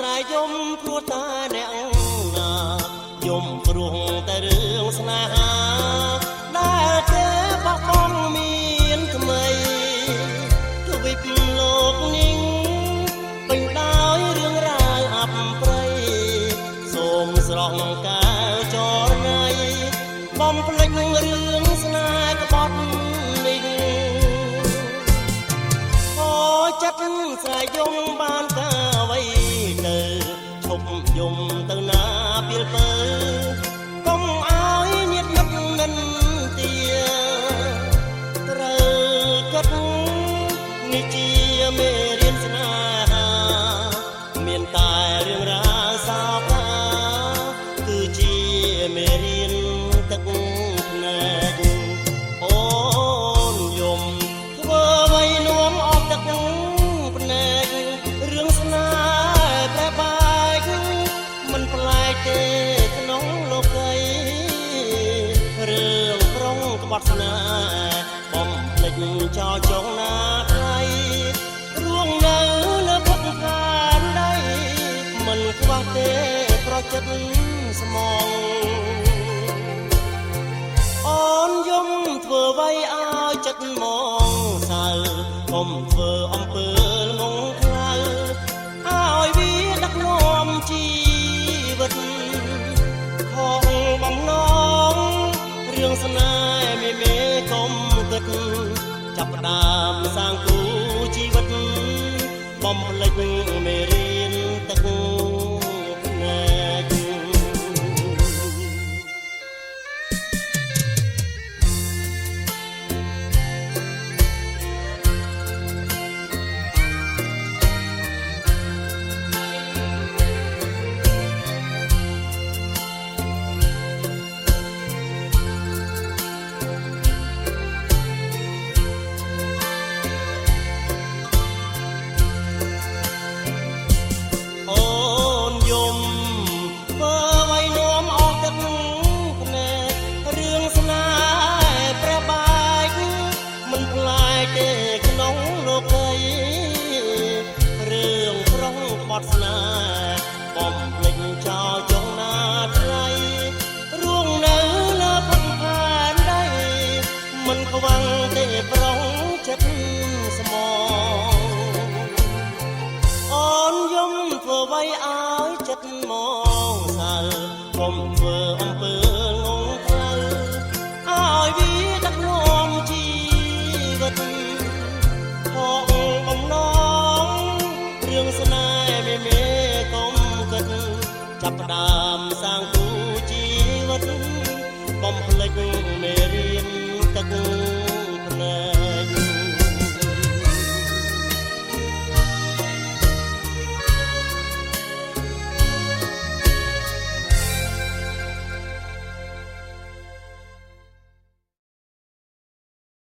ស្រ័យយំព្រោះតែអ្នកណាយំព្រោះតែរឿងស្នេហាដែលគេបោះបង់មានថ្មីទ្វីបលោកនេះពេញដោយរឿងរ៉ាវអាប់ប្រៃសូមស្រង់កាវចរណៃបំភ្លេចរឿងស្នេហ៍ក្បត់នេះអូចិត្តស្រ័យយំបានកាអ្វីទៅឈប់យំទៅណាពេលពើកុំឲ្យញាតិមិត្តនិន្ទាត្រូវគិតនេះជាមេរៀនស្នេហាមានតែរឿងរ៉ាវសោកគឺជាមេរៀនទឹកភ្នែកអូនយំធ្វើអ្វីនាំអស់ទឹកភ្នែករឿងស្នេហ៍ប្រែបែកមិនប្លែកទេក្នុងលោកីរឿងក្រុងក្បត់ស្នេហ៍បំភ្លេចចោលចុងណាថ្លៃរួងនៅលើពុកផានដីមិនខ្វះទេប្រចិត្តស្មងអូនយំធ្វើអ្វីឲ្យចិត្តមងសៅកុំធ្វើអំពើល្ងងខ្លៅឲ្យវាដឹកនាំជីវិតខំបំណងរឿងស្នេហ៍មេកុំគិតចាប់ផ្ដើមសាងគូជីវិតបំភ្លេចមេរៀនទឹកភ្នែកស្នេហ៍បំភ្លេចចោលចុងណាថ្លៃរួងនៅលើពុកផានដីមិនខ្វាំងទេប្រុងចិត្តស្មងអូនយំធ្វើអ្វីឲ្យចិត្តមកសើកុំធ្វើអំពើងងខ្លៅឲ្យវាដឹកនាំជីវិតខកបំណងរឿងស្នេហ៍មេកុំគិតចាប់ផ្ដើមសាងគូជីវិតបំភ្លេចមេរៀ